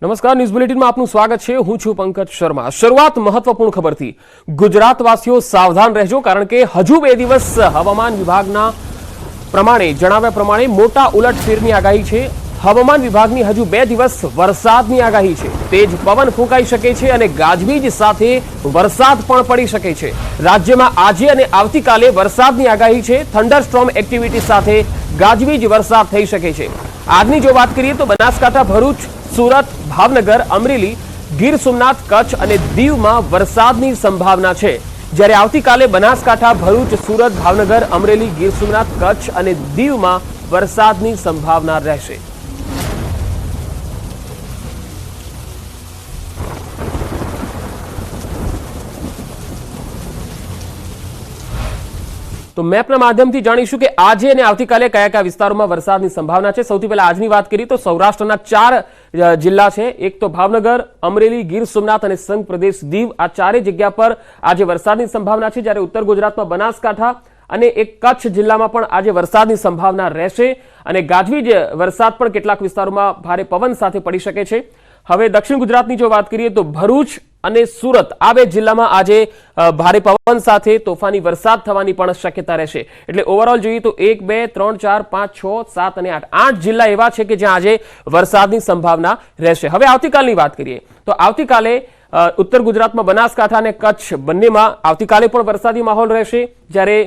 નમસ્કાર, ન્યૂઝ બુલેટિનમાં આપનું સ્વાગત છે। હું છું પંકજ શર્મા। શરૂઆત મહત્વપૂર્ણ ખબરથી। ગુજરાતવાસીઓ સાવધાન રહેજો, કારણ કે હજુ 2 દિવસ હવામાન વિભાગના જણાવ્યા પ્રમાણે મોટા ઉલટફેરની આગાહી છે। હવામાન વિભાગની હજુ 2 દિવસ વરસાદની આગાહી છે। તેજ પવન ફૂંકાઈ શકે છે અને ગાજવીજ સાથે વરસાદ પણ પડી શકે છે। રાજ્યમાં આજે અને આવતીકાલે વરસાદની આગાહી છે। થંડરસ્ટોર્મ એક્ટિવિટી સાથે ગાજવીજ વરસાદ થઈ શકે છે। આજની જો વાત કરીએ તો બનાસકાંઠા, ભરૂચ, સુરત, ભાવનગર, અમરેલી, ગીર સોમનાથ, કચ્છ અને દીવમાં વરસાદની સંભાવના છે। જ્યારે આવતીકાલે બનાસકાંઠા, ભરૂચ, સુરત, ભાવનગર, અમરેલી, ગીર સોમનાથ, કચ્છ અને દીવમાં વરસાદની સંભાવના રહેશે। તો મેપના માધ્યમથી જાણીશું કે આજે અને આવતીકાલે કયા કયા વિસ્તારોમાં વરસાદની સંભાવના છે। સૌથી પહેલા આજની વાત કરીએ તો સૌરાષ્ટ્રના 4 જિલ્લા છે। એક તો ભાવનગર, અમરેલી, ગીર સોમનાથ અને સંઘ પ્રદેશ દીવ, આ 4 જગ્યા પર આજે વરસાદની સંભાવના છે। જ્યારે ઉત્તર ગુજરાતમાં બનાસકાંઠા અને એક કચ્છ જિલ્લામાં પણ આજે વરસાદની સંભાવના રહેશે અને ગાજવીજ વરસાદ પણ કેટલાક વિસ્તારોમાં ભારે પવન સાથે પડી શકે છે। હવે દક્ષિણ ગુજરાતની જો વાત કરીએ તો ભરૂચ અને સુરત, આ 2 જિલ્લામાં આજે ભારે પવન સાથે તોફાની વરસાદ થવાની પણ શક્યતા રહેશે। એટલે ઓવરઓલ જોઈએ તો 1, 2, 3, 4, 5, 6, 7 અને 8 જિલ્લા એવા છે કે જ્યાં આજે વરસાદની સંભાવના રહેશે। હવે આવતીકાલની વાત કરીએ તો આવતીકાલે ઉત્તર ગુજરાતમાં બનાસકાંઠા અને કચ્છ બંનેમાં આવતીકાલે પણ વરસાદી માહોલ રહેશે। જ્યારે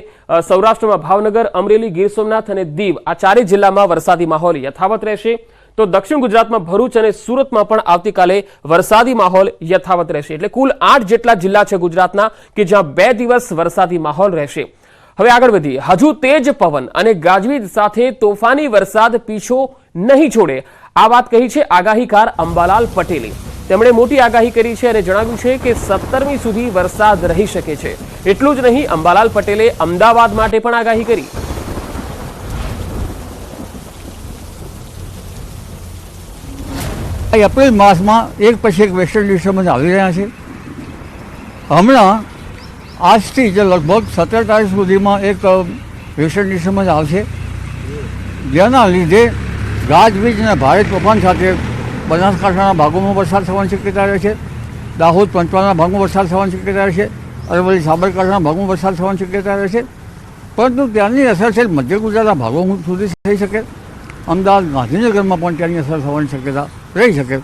સૌરાષ્ટ્રમાં ભાવનગર, અમરેલી, ગીર સોમનાથ અને દીવ, આ 4 જિલ્લામાં વરસાદી માહોલ યથાવત રહેશે। તો દક્ષિણ ગુજરાતમાં ભરૂચ અને સુરતમાં પણ આવતીકાલે વરસાદી માહોલ યથાવત રહેશે। એટલે કુલ 8 જેટલા જિલ્લા છે ગુજરાતના કે જ્યાં 2 દિવસ વરસાદી માહોલ રહેશે। હવે આગળ વધીએ। હજુ તેજ પવન અને ગાજવીજ સાથે તોફાની વરસાદ પીછો નહીં છોડે, આ વાત કહી છે આગાહીકાર અંબાલાલ પટેલે। તેમણે મોટી આગાહી કરી છે અને જણાવ્યું છે કે 17મી સુધી વરસાદ રહી શકે છે। એટલું જ નહીં, અંબાલાલ પટેલે અમદાવાદ માટે પણ આગાહી કરી। એપ્રિલ માસમાં એક પછી એક વેસ્ટર્ન ડિસ્ટર્બન્સ આવી રહ્યા છે। હમણાં આજથી જે લગભગ 17 તારીખ સુધીમાં એક વેસ્ટર્ન ડિસ્ટર્બન્સ આવશે, જેના લીધે ગાજવીજ અને ભારે તોફાન સાથે બનાસકાંઠાના ભાગોમાં વરસાદ થવાની શક્યતા રહે છે। દાહોદ, પંચમહાલના ભાગમાં વરસાદ થવાની શક્યતા રહે છે। અરવલ્લી, સાબરકાંઠાના ભાગમાં વરસાદ થવાની શક્યતા રહે છે। પરંતુ ત્યાંની અસર છે મધ્ય ગુજરાતના ભાગો સુધી થઈ શકે। અમદાવાદ, ગાંધીનગરમાં પણ ત્યાંની અસર થવાની શક્યતા રહી શકે।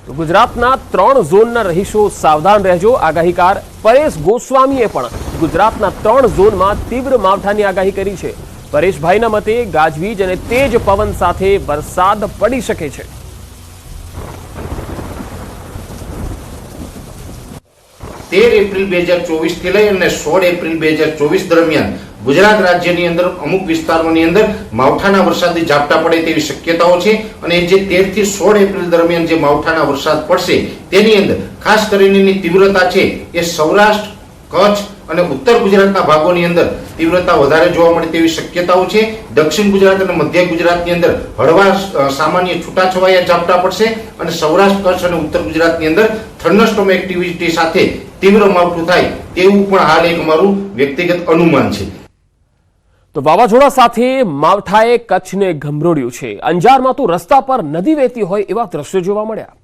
તો ગુજરાતના 3 ઝોનના રહીશો સાવધાન રહેજો। આગાહીકાર પરેશ ગોસ્વામીએ પણ ગુજરાતના 3 ઝોનમાં તીવ્ર માવઠાની આગાહી કરી છે। પરેશભાઈના મતે ગાજવીજ અને તેજ પવન સાથે વરસાદ પડી શકે છે। 13 એપ્રિલ 2024 થી લઈ અને 16 એપ્રિલ 2024 દરમિયાન ગુજરાત રાજ્યની અંદર અમુક વિસ્તારોની અંદર માવઠાના વરસાદની ઝાપટા પડે તેવી શક્યતાઓ છે। અને જે 13 થી 16 એપ્રિલ દરમિયાન જે માવઠાના વરસાદ પડશે તેની અંદર ખાસ કરીને તીવ્રતા છે એ સૌરાષ્ટ્ર, કચ્છ અને ઉત્તર ગુજરાતના ભાગોની અંદર તીવ્રતા વધારે જોવા મળે તેવી શક્યતાઓ છે। દક્ષિણ ગુજરાત અને મધ્ય ગુજરાતની અંદર હળવા સામાન્ય છૂટાછવાયા ઝાપટા પડશે અને સૌરાષ્ટ્ર, કચ્છ અને ઉત્તર ગુજરાતની અંદર થંડરસ્ટોર્મ એક્ટિવિટી સાથે તીવ્ર માવઠું થાય તેવું પણ હાલ એક અમારું વ્યક્તિગત અનુમાન છે। તો વાવાઝોડા સાથે માવઠાએ કચ્છને ગમરોડ્યું છે। અંજારમાં તો રસ્તા પર નદી વહેતી હોય એવા દ્રશ્યો જોવા મળ્યા।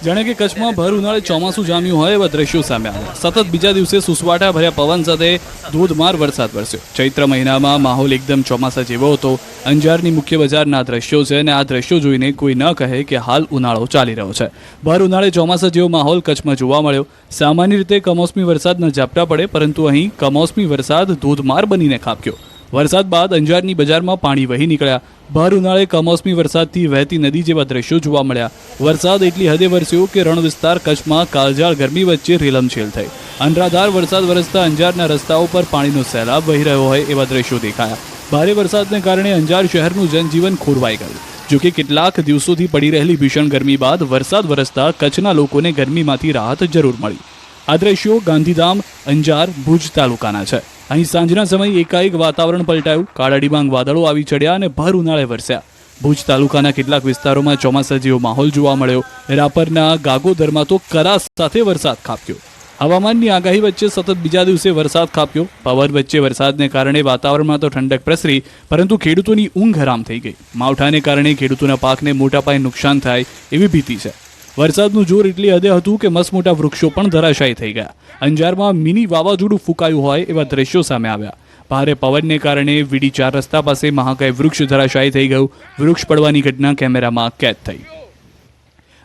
જાણે કે કચ્છમાં ભર ઉનાળે ચોમાસું જામ્યું હોય એવા દ્રશ્યો સામે આવ્યા। સતત બીજા દિવસે સુસવાટા ભર્યા પવન સાથે ધોધમાર વરસાદ વરસ્યો। ચૈત્ર મહિનામાં માહોલ એકદમ ચોમાસા જેવો હતો। અંજારની મુખ્ય બજારના દ્રશ્યો છે અને આ દ્રશ્યો જોઈને કોઈ ન કહે કે હાલ ઉનાળો ચાલી રહ્યો છે। ભર ઉનાળે ચોમાસા જેવો માહોલ કચ્છમાં જોવા મળ્યો। સામાન્ય રીતે કમોસમી વરસાદના ઝાપટા પડે, પરંતુ અહીં કમોસમી વરસાદ ધોધમાર બનીને ખાબક્યો। વરસાદ બાદ અંજારની બજારમાં પાણી વહી નીકળ્યા। ભર ઉનાળે કમોસમી વરસાદથી વહેતી નદી જેવા દ્રશ્યો જોવા મળ્યા। વરસાદ એટલી હદે વરસ્યો કે રણ વિસ્તાર કચ્છમાં કાળઝાળ ગરમી વચ્ચે રેલમછેલ થઈ। અનરાધાર વરસાદ વરસતા અંજારના રસ્તાઓ પર પાણીનો સહેલાબ વહી રહ્યો હોય એવા દ્રશ્યો દેખાયા। ભારે વરસાદને કારણે અંજાર શહેરનું જનજીવન ખોરવાઈ ગયું। જોકે કેટલાક દિવસોથી પડી રહેલી ભીષણ ગરમી બાદ વરસાદ વરસતા કચ્છના લોકોને ગરમીમાંથી રાહત જરૂર મળી। આ દ્રશ્યો ગાંધીધામ, અંજાર, ભુજ તાલુકાના છે। અહીં સાંજના સમયે એકાએક વાતાવરણ પલટાયું। કાળા ડિબાંગ વાદળો આવી ચડ્યા અને ભર ઉનાળે વરસ્યા। ભુજ તાલુકાના કેટલાક વિસ્તારોમાં ચોમાસા જેવો માહોલ જોવા મળ્યો। રાપરના ગાગોદરમાં તો કરા સાથે વરસાદ ખાબક્યો। હવામાનની આગાહી વચ્ચે સતત બીજા દિવસે વરસાદ ખાબક્યો. પવન વચ્ચે વરસાદને કારણે વાતાવરણમાં તો ઠંડક પ્રસરી, પરંતુ ખેડૂતોની ઊંઘ હરામ થઈ ગઈ. માવઠાને કારણે ખેડૂતોના પાકને મોટા પાયે નુકસાન થાય એવી ભીતિ છે. વરસાદનું જોર એટલી હદે હતું કે મસમોટા વૃક્ષો પણ ધરાશાયી થઈ ગયા. અંજારમાં મિની વાવાઝોડું ફૂંકાયું હોય એવા દ્રશ્યો સામે આવ્યા. ભારે પવનને કારણે વીડી 4 રસ્તા પાસે મહાકાય વૃક્ષ ધરાશાયી થઈ ગયું. વૃક્ષ પડવાની ઘટના કેમેરામાં કેદ થઈ.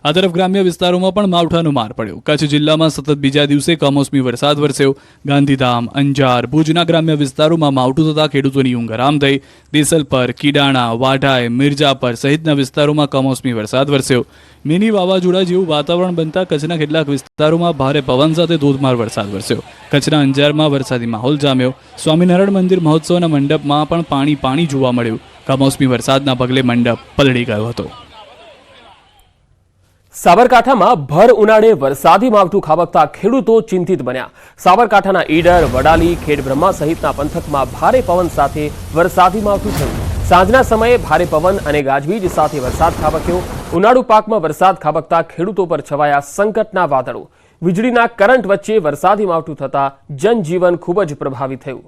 આ તરફ ગ્રામ્ય વિસ્તારોમાં પણ માવઠાનો માર પડ્યો. કચ્છ જિલ્લામાં સતત બીજા દિવસે કમોસમી વરસાદ વરસ્યો. ગાંધીધામ, અંજાર, ભુજના ગ્રામ્ય વિસ્તારોમાં માવઠું થતાં ખેડૂતોની ઊંઘ હરામ થઈ. દેસલપર, કીડાણા, વાઢાઈ, મિર્જાપર સહિતના વિસ્તારોમાં કમોસમી વરસાદ વરસ્યો. મિની વાવાઝોડા જેવું વાતાવરણ બનતા કચ્છના કેટલાક વિસ્તારોમાં ભારે પવન સાથે ધોધમાર વરસાદ વરસ્યો. કચ્છના અંજારમાં વરસાદી માહોલ જામ્યો. સ્વામિનારાયણ મંદિર મહોત્સવના મંડપમાં પણ પાણી જોવા મળ્યું. કમોસમી વરસાદના પગલે મંડપ પલળી ગયો હતો. સાબરકાંઠામાં ભર ઉનાળે વરસાદી માવઠું ખાબકતા ખેડૂતો ચિંતિત બન્યા. સાબરકાંઠાના ઈડર, વડાલી, ખેડબ્રહ્મા સહિતના પંથકમાં ભારે પવન સાથે વરસાદી માવઠું થયું. સાંજના સમયે ભારે પવન અને ગાજવીજ સાથે વરસાદ ખાબક્યો. ઉનાળુ પાકમાં વરસાદ ખાબકતા ખેડૂતો પર છવાયા સંકટના વાદળો. વીજળીના કરંટ વચ્ચે વરસાદી માવઠું થતા જનજીવન ખૂબ જ પ્રભાવિત થયું.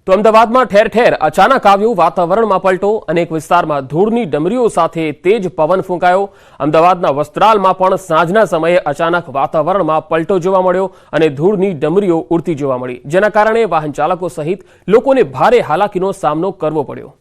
તો અમદાવાદમાં ઠેર ઠેર અચાનક આવ્યું વાતાવરણમાં પલટો. અનેક વિસ્તારમાં ધૂળની ડમરીઓ સાથે તેજ પવન ફૂંકાયો. અમદાવાદના વસ્ત્રાલમાં પણ સાંજના સમયે અચાનક વાતાવરણમાં પલટો જોવા મળ્યો અને ધૂળની ડમરીઓ ઉડતી જોવા મળી, જેના કારણે વાહન ચાલકો સહિત લોકોને ભારે હાલાકીનો સામનો કરવો પડ્યો.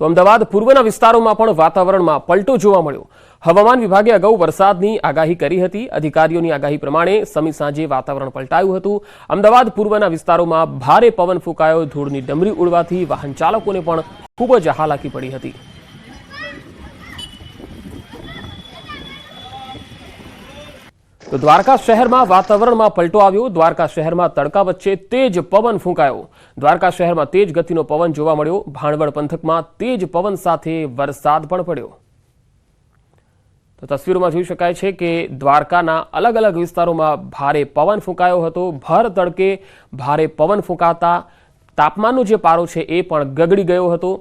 તો અમદાવાદ પૂર્વના વિસ્તારોમાં પણ વાતાવરણમાં પલટો જોવા મળ્યો. હવામાન વિભાગે અગાઉ વરસાદની આગાહી કરી હતી. અધિકારીઓની આગાહી પ્રમાણે સમી સાંજે વાતાવરણ પલટાયું હતું. અમદાવાદ પૂર્વના વિસ્તારોમાં ભારે પવન ફૂંકાયો. ધૂળની ડમરી ઉડવાથી વાહન ચાલકોને પણ ખૂબ જ હાલાકી પડી હતી. તો દ્વારકા શહેરમાં વાતાવરણમાં પલટો આવ્યો. દ્વારકા શહેરમાં તડકા વચ્ચે તેજ પવન ફૂંકાયો. દ્વારકા શહેરમાં તેજ ગતિનો પવન જોવા મળ્યો. ભાણવડ પંથકમાં તેજ પવન સાથે વરસાદ પણ પડ્યો. તો તસવીરોમાં જોઈ શકાય છે કે દ્વારકાના અલગ અલગ વિસ્તારોમાં ભારે પવન ફૂંકાયો હતો. ભર તડકે ભારે પવન ફૂંકાતા તાપમાનનો જે પારો છે એ પણ ગગડી ગયો હતો.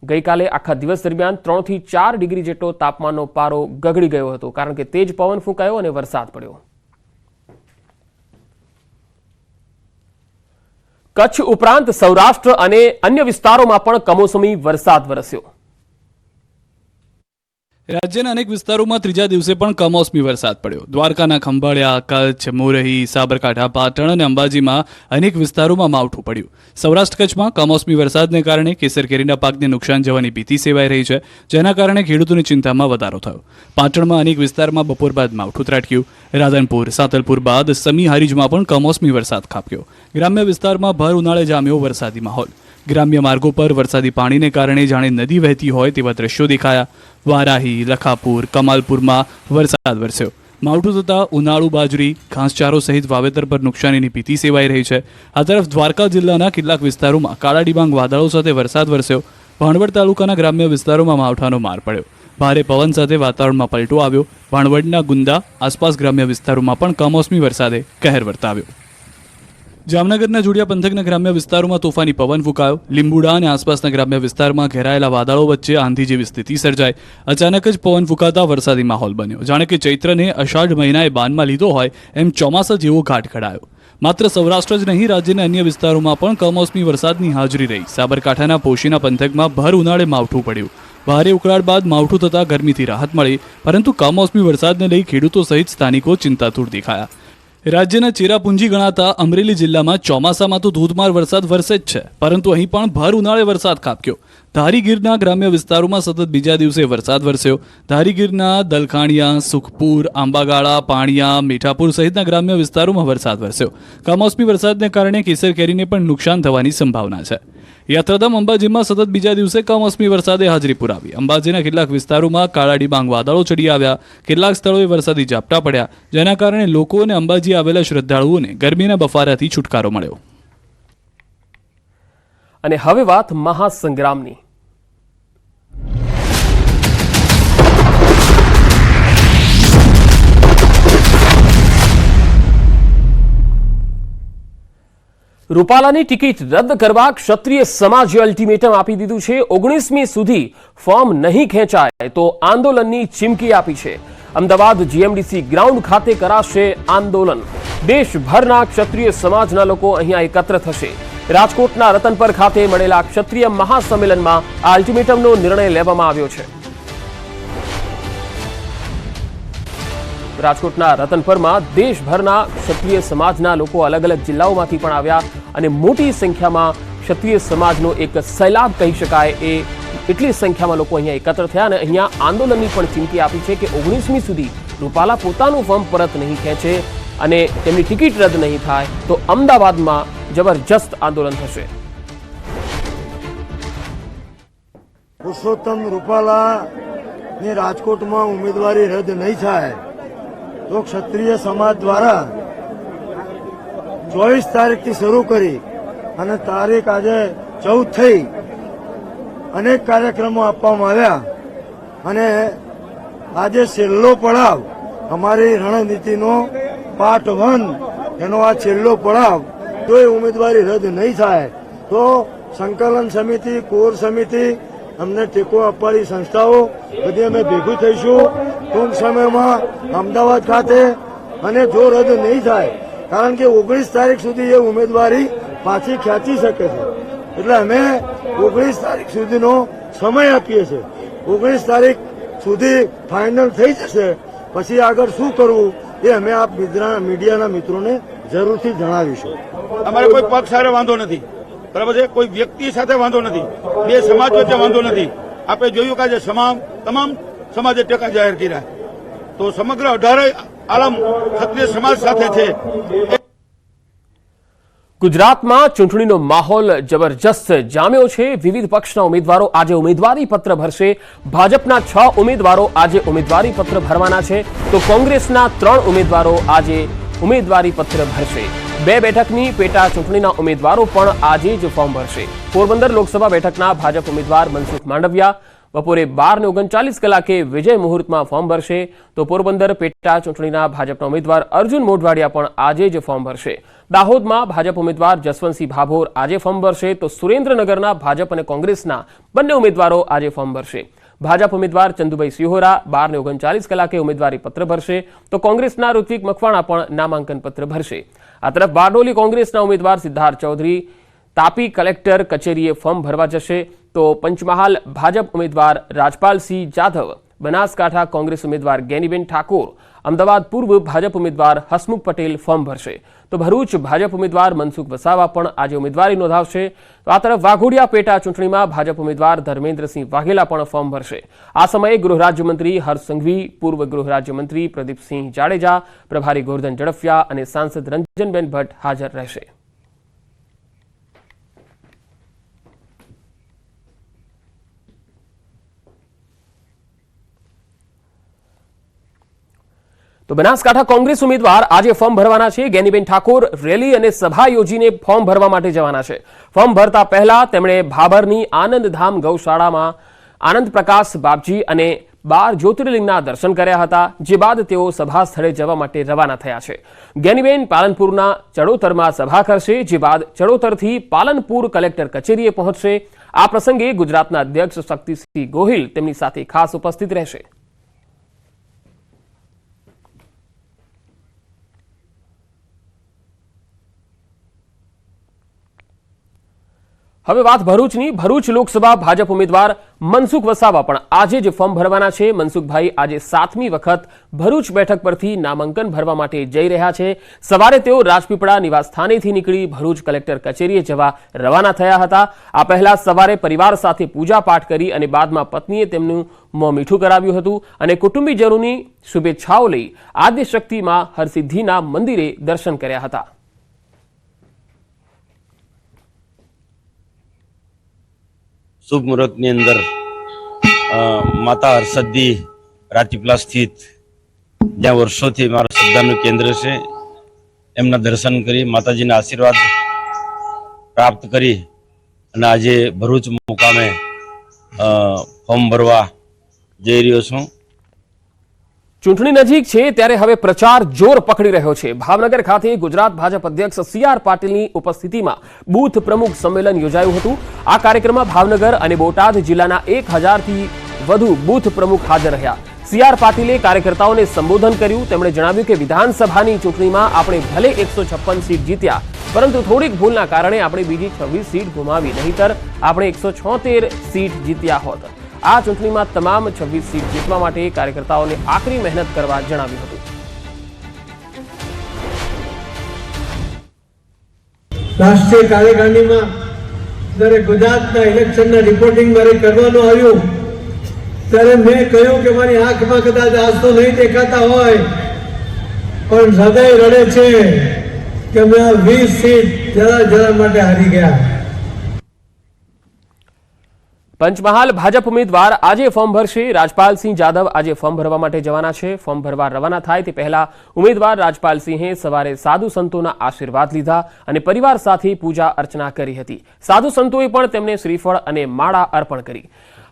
ગઈકાલે આખા દિવસ દરમિયાન 3 થી 4 ડિગ્રી જેટલો તાપમાનનો પારો ગગડી ગયો હતો, કારણ કે તેજ પવન ફૂંકાયો અને વરસાદ પડ્યો. કચ્છ ઉપરાંત સૌરાષ્ટ્ર અને અન્ય વિસ્તારોમાં પણ કમોસમી વરસાદ વરસ્યો. રાજ્યના અનેક વિસ્તારોમાં ત્રીજા દિવસે પણ કમોસમી વરસાદ પડ્યો. દ્વારકાના ખંભાળિયા, કચ્છ, મોરહી, સાબરકાંઠા, પાટણ અને અંબાજીમાં અનેક વિસ્તારોમાં માવઠું પડ્યું. સૌરાષ્ટ્ર કચ્છમાં કમોસમી વરસાદને કારણે કેસર કેરીના પાકને નુકસાન જવાની ભીતિ સેવાઈ રહી છે, જેના કારણે ખેડૂતોની ચિંતામાં વધારો થયો. પાટણમાં અનેક વિસ્તારમાં બપોર બાદ માવઠું ત્રાટક્યું. રાધનપુર, સાતલપુર બાદ સમી હારીજમાં પણ કમોસમી વરસાદ ખાબક્યો. ગ્રામ્ય વિસ્તારમાં ભર ઉનાળે જામ્યો વરસાદી માહોલ. ગ્રામ્ય માર્ગો પર વરસાદી પાણીને કારણે જાણે નદી વહેતી હોય તેવા દ્રશ્યો દેખાયા. વારાહી, લખાપુર, કમાલપુરમાં વરસાદ વરસ્યો. માવઠું થતાં ઉનાળુ બાજરી, ઘાસચારો સહિત વાવેતર પર નુકસાનીની ભીતિ સેવાઈ રહી છે. આ તરફ દ્વારકા જિલ્લાના કેટલાક વિસ્તારોમાં કાળા ડિબાંગ વાદળો સાથે વરસાદ વરસ્યો. ભાણવડ તાલુકાના ગ્રામ્ય વિસ્તારોમાં માવઠાનો માર પડ્યો. ભારે પવન સાથે વાતાવરણમાં પલટો આવ્યો. ભાણવડના ગુંદા આસપાસ ગ્રામ્ય વિસ્તારોમાં પણ કમોસમી વરસાદે કહેર વર્તાવ્યો. જામનગરના જોડિયા પંથકના ગ્રામ્ય વિસ્તારોમાં તોફાની પવન ફૂંકાયો. લીંબુડા અને આસપાસના ગ્રામ્ય વિસ્તારમાં ઘેરાયેલા વાદળો વચ્ચે આંધી જેવી સ્થિતિ સર્જાઈ. અચાનક જ પવન ફૂંકાતા વરસાદી માહોલ બન્યો. જાણે કે ચૈત્રને અષાઢ મહિનાએ બાનમાં લીધો હોય એમ ચોમાસા જેવો ઘાટ ઘડાયો. માત્ર સૌરાષ્ટ્ર જ નહીં, રાજ્યના અન્ય વિસ્તારોમાં પણ કમોસમી વરસાદની હાજરી રહી. સાબરકાંઠાના પોશીના પંથકમાં ભર ઉનાળે માવઠું પડ્યું. ભારે ઉકળાટ બાદ માવઠું થતાં ગરમીથી રાહત મળી, પરંતુ કમોસમી વરસાદને લઈ ખેડૂતો સહિત સ્થાનિકો ચિંતાતુર દેખાયા. રાજ્યના ચેરાપુંજી ગણાતા અમરેલી જિલ્લામાં ચોમાસામાં તો ધોધમાર વરસાદ વરસે જ છે, પરંતુ અહીં પણ ભર ઉનાળે વરસાદ ખાબક્યો. ધારીગીરના ગ્રામ્ય વિસ્તારોમાં સતત બીજા દિવસે વરસાદ વરસ્યો. ધારીગીરના દલખાણિયા, સુખપુર, આંબાગાળા, પાણિયા, મીઠાપુર સહિતના ગ્રામ્ય વિસ્તારોમાં વરસાદ વરસ્યો. કમોસમી વરસાદને કારણે કેસર કેરીને પણ નુકસાન થવાની સંભાવના છે. યાત્રાધામ અંબાજીમાં સતત બીજા દિવસે કમોસમી વરસાદે હાજરી પુરાવી. અંબાજીના કેટલાક વિસ્તારોમાં કાળા ડિબાંગ વાદળો ચડી આવ્યા. કેટલાક સ્થળોએ વરસાદી ઝાપટા પડ્યા, જેના કારણે લોકો અને અંબાજી આવેલા શ્રદ્ધાળુઓને ગરમીના બફારાથી છુટકારો મળ્યો. અને હવે વાત મહાસંગ્રામની. રૂપાલાની ટિકિટ રદ કરવા ક્ષત્રિય સમાજે અલ્ટિમેટમ આપી દીધું છે। 19મી સુધી ફોર્મ નહીં ખેંચાય તો આંદોલનની ચીમકી આપી છે। અમદાવાદ જીએમડીસી ગ્રાઉન્ડ ખાતે કરાશે આંદોલન। દેશભરના ક્ષત્રિય સમાજના લોકો અહીંયા એકત્ર થશે। રાજકોટના રતનપર ખાતે મળેલા ક્ષત્રિય મહાસંમેલનમાં આ અલ્ટિમેટમનો નિર્ણય લેવામાં આવ્યો છે। રાજકોટના રતનપરમાં દેશભરના ક્ષત્રિય સમાજના લોકો અલગ અલગ જિલ્લાઓમાંથી પણ આવ્યા અને મોટી સંખ્યામાં ક્ષત્રિય સમાજનો એક સૈલાબ કહી શકાય એ એટલી સંખ્યામાં લોકો અહીંયા એકત્ર થયા અને અહીંયા આંદોલનની પણ ચીમકી આપી છે કે 19મી સુધી રૂપાલા પોતાનું ફોર્મ પરત નહીં ખેંચે અને તેમની ટિકિટ રદ નહીં થાય તો અમદાવાદમાં જબરજસ્ત આંદોલન થશે। પુરુષોત્તમ રૂપાલાની રાજકોટમાં ઉમેદવારી રદ નહીં થાય તો ક્ષત્રિય સમાજ દ્વારા 24 તારીખથી શરૂ કરી અને તારીખ આજે 14 થઈ અનેક કાર્યક્રમો આપવામાં આવ્યા અને આજે છેલ્લો પડાવ અમારી રણનીતિનો પાર્ટ 1 એનો આ છેલ્લો પડાવ જો એ ઉમેદવારી રદ નહીં થાય તો સંકલન સમિતિ કોર સમિતિ અમને ટેકો આપવાની સંસ્થાઓ બધી અમે ભેગું થઈશું ટૂંક સમયમાં અમદાવાદ ખાતે અને જો રદ નહીં થાય કારણ કે 19 તારીખ સુધી એ ઉમેદવારી પાછી ખેંચી શકે છે એટલે અમે 19 તારીખ સુધીનો સમય આપીએ છીએ। 19 તારીખ સુધી ફાઇનલ થઈ જશે પછી આગળ શું કરવું એ અમે આપ મીડિયાના મિત્રોને જરૂરથી જણાવીશું। અમારે કોઈ પક્ષ સાથે વાંધો નથી, બરાબર છે, કોઈ વ્યક્તિ સાથે વાંધો નથી, બે સમાજ વચ્ચે વાંધો નથી। આપણે જોયું કે આજે તમામ સમાજે ટેકા જાહેર કર્યા તો સમગ્ર 18 આલમ ક્ષત્રિય સમાજ સાથે છે। ગુજરાતમાં ચૂંટણીનો માહોલ જબરજસ્ત જામ્યો છે। વિવિધ પક્ષના ઉમેદવારો આજે ઉમેદવારી પત્ર ભરશે। ભાજપના 6 ઉમેદવારો આજે ઉમેદવારી પત્ર ભરવાના છે તો કોંગ્રેસના 3 ઉમેદવારો આજે ઉમેદવારી પત્ર ભરશે। 2 બેઠકની પેટા ચૂંટણીના ઉમેદવારો પણ આજે જ ફોર્મ ભરશે। પોરબંદર લોકસભા બેઠકના ભાજપ ઉમેદવાર મનસુખ માંડવિયા બપોરે 12:39 કલાકે વિજય મુહૂર્તમાં ફોર્મ ભરશે તો પોરબંદર પેટા ચૂંટણીના ભાજપના ઉમેદવાર અર્જુન મોઢવાડિયા પણ આજે જ ફોર્મ ભરશે। દાહોદમાં ભાજપ ઉમેદવાર જસવંતસિંહ ભાભોર આજે ફોર્મ ભરશે તો સુરેન્દ્રનગરના ભાજપ અને કોંગ્રેસના બંને ઉમેદવારો આજે ફોર્મ ભરશે। ભાજપ ઉમેદવાર ચંદુભાઈ સિહોરા 12:39 કલાકે ઉમેદવારી પત્ર ભરશે તો કોંગ્રેસના ઋત્વિક મકવાણા પણ નામાંકન પત્ર ભરશે। આ તરફ બારડોલી કોંગ્રેસના ઉમેદવાર સિદ્ધાર્થ ચૌધરી તાપી કલેક્ટર કચેરીએ ફોર્મ ભરવા જશે તો પંચમહાલ ભાજપ ઉમેદવાર રાજપાલસિંહ જાધવ, બનાસકાંઠા કોંગ્રેસ ઉમેદવાર ગેનીબેન ઠાકોર, અમદાવાદ પૂર્વ ભાજપ ઉમેદવાર હસમુખ પટેલ ફોર્મ ભરશે તો ભરૂચ ભાજપ ઉમેદવાર મનસુખ વસાવા પણ આજે ઉમેદવારી નોંધાવશે। તો આ તરફ વાઘોડિયા પેટા ચૂંટણીમાં ભાજપ ઉમેદવાર ધર્મેન્દ્રસિંહ વાઘેલા પણ ફોર્મ ભરશે। આ સમયે ગૃહ રાજ્યમંત્રી હર્ષ સંઘવી, પૂર્વ ગૃહ રાજ્યમંત્રી પ્રદીપસિંહ જાડેજા, પ્રભારી ગોરધન ઝડફિયા અને સાંસદ રંજનબેન ભટ્ટ હાજર રહેશે। તો બનાસકાંઠા કોંગ્રેસ ઉમેદવાર આજે ફોર્મ ભરવાના છે। ગેનીબેન ઠાકોર રેલી અને સભા યોજીને ફોર્મ ભરવા માટે જવાના છે। ફોર્મ ભરતા પહેલા તેમણે ભાભરની આનંદધામ ગૌશાળામાં આનંદ પ્રકાશ બાપજી અને 12 જ્યોતિર્લિંગના દર્શન કર્યા હતા જે બાદ તેઓ સભા સ્થળે જવા માટે રવાના થયા છે। ગેનીબેન પાલનપુરના ચડોતરમાં સભા કરશે જે બાદ ચડોતરથી પાલનપુર કલેક્ટર કચેરીએ પહોંચશે। આ પ્રસંગે ગુજરાતના અધ્યક્ષ શક્તિસિંહ ગોહિલ તેમની સાથે ખાસ ઉપસ્થિત રહેશે। હવે વાત ભરૂચની। ભરૂચ લોકસભા ભાજપ ઉમેદવાર મનસુખ વસાવા પણ આજે જ ફોર્મ ભરવાના છે। મનસુખભાઈ આજે 7મી વખત ભરૂચ બેઠક પરથી નામાંકન ભરવા માટે જઈ રહ્યા છે। સવારે તેઓ રાજપીપળા નિવાસસ્થાનેથી નીકળી ભરૂચ કલેક્ટર કચેરીએ જવા રવાના થયા હતા। આ પહેલા સવારે પરિવાર સાથે પૂજા પાઠ કરી અને બાદમાં પત્નીએ તેમનું મોં મીઠું કરાવ્યું હતું અને કુટુંબીજનોની શુભેચ્છાઓ લઈ આદ્યશક્તિમાં હરસિદ્ધિના મંદિરે દર્શન કર્યા હતા। શુભ મુહૂર્તની અંદર માતા હરસિદ્ધિ રાજપીપળા સ્થિત જ્યાં વર્ષોથી મારા શ્રદ્ધાનું કેન્દ્ર છે એમના દર્શન કરી માતાજીના આશીર્વાદ પ્રાપ્ત કરી અને આજે ભરૂચ મુકામે ફોર્મ ભરવા જઈ રહ્યો છું। ચૂંટણી નજીક છે ત્યારે હવે પ્રચાર જોર પકડી રહ્યો છે। ભાવનગર ખાતે ગુજરાત ભાજપ અધ્યક્ષ સી.આર. પાટીલની ઉપસ્થિતિમાં બૂથ પ્રમુખ સંમેલન યોજાયું હતું। આ કાર્યક્રમમાં ભાવનગર અને બોટાદ જિલ્લાના 1000થી વધુ બૂથ પ્રમુખ હાજર રહ્યા। સી.આર. પાટીલે કાર્યકર્તાઓને સંબોધન કર્યું। તેમણે જણાવ્યું કે વિધાનસભાની ચૂંટણીમાં આપણે ભલે 156 સીટ જીત્યા, પરંતુ થોડીક ભૂલના કારણે આપણે બીજી 26 સીટ ગુમાવી, નહીતર આપણે 176 સીટ જીત્યા હોત। આ ચૂંટણીમાં તમામ 26 સીટ જીતવા માટે કાર્યકર્તાઓને આકરી મહેનત કરવા જણાવ્યું હતું। રાષ્ટ્રીય કાર્યકારિણીમાં જ્યારે ગુજરાતના ઇલેક્શનના રિપોર્ટિંગ મારે કરવાનું આવ્યું ત્યારે મેં કહ્યું કે મારી આંખમાં કદાચ આંસુ નહીં દેખાતા હોય, પણ હૃદય રડે છે કે અમે આ 20 સીટ જરા માટે હારી ગયા। પંચમહાલ ભાજપ ઉમેદવાર આજે ફોર્મ ભરશે। રાજપાલસિંહ જાદવ આજે ફોર્મ ભરવા માટે જવાના છે। ફોર્મ ભરવા રવાના થાય તે પહેલા ઉમેદવાર રાજપાલસિંહે સવારે સાધુ સંતોના આશીર્વાદ લીધા અને પરિવાર સાથે પૂજા અર્ચના કરી હતી। સાધુ સંતોએ પણ તેમને શ્રીફળ અને માળા અર્પણ કરી।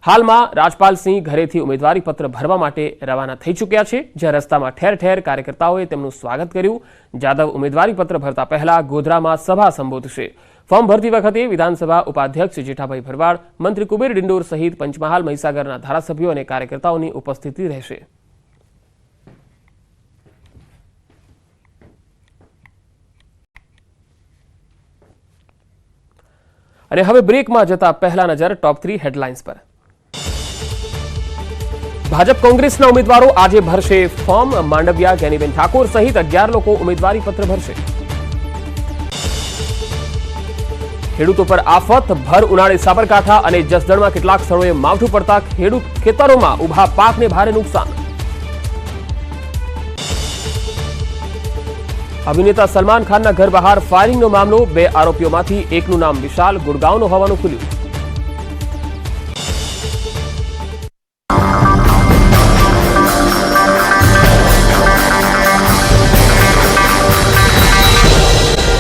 હાલમાં રાજપાલસિંહ ઘરેથી ઉમેદવારી પત્ર ભરવા માટે રવાના થઈ ચૂક્યા છે, જ્યાં રસ્તામાં ઠેર ઠેર કાર્યકર્તાઓએ તેમનું સ્વાગત કર્યું। જાદવ ઉમેદવારી પત્ર ભરતા પહેલા ગોધરામાં સભા સંબોધશે। ફોર્મ ભરતી વખતે વિધાનસભા ઉપાધ્યક્ષ જેઠાભાઈ ભરવાડ, મંત્રી કુબેર ડિંડોર સહિત પંચમહાલ મહીસાગરના ધારાસભ્યો અને કાર્યકર્તાઓની ઉપસ્થિતિ રહેશે। અને હવે બ્રેકમાં જતા પહેલા નજર ટોપ 3 હેડલાઇન્સ પર। ભાજપ કોંગ્રેસના ઉમેદવારો આજે ભરશે ફોર્મ। માંડવિયા, ગેનીબેન ઠાકોર સહિત 11 લોકો ઉમેદવારી પત્ર ભરશે। ખેડૂતો પર આફત, ભર ઉનાળે સાબરકાંઠા અને જસદણમાં કેટલાક સ્થળોએ માવઠું પડતા ખેડૂત ખેતરોમાં ઉભા પાકને ભારે નુકસાન। અભિનેતા સલમાન ખાનના ઘર બહાર ફાયરિંગનો મામલો। 2 આરોપીઓમાંથી એકનું નામ વિશાલ ગુડગાંવનો હોવાનું ખુલ્યું।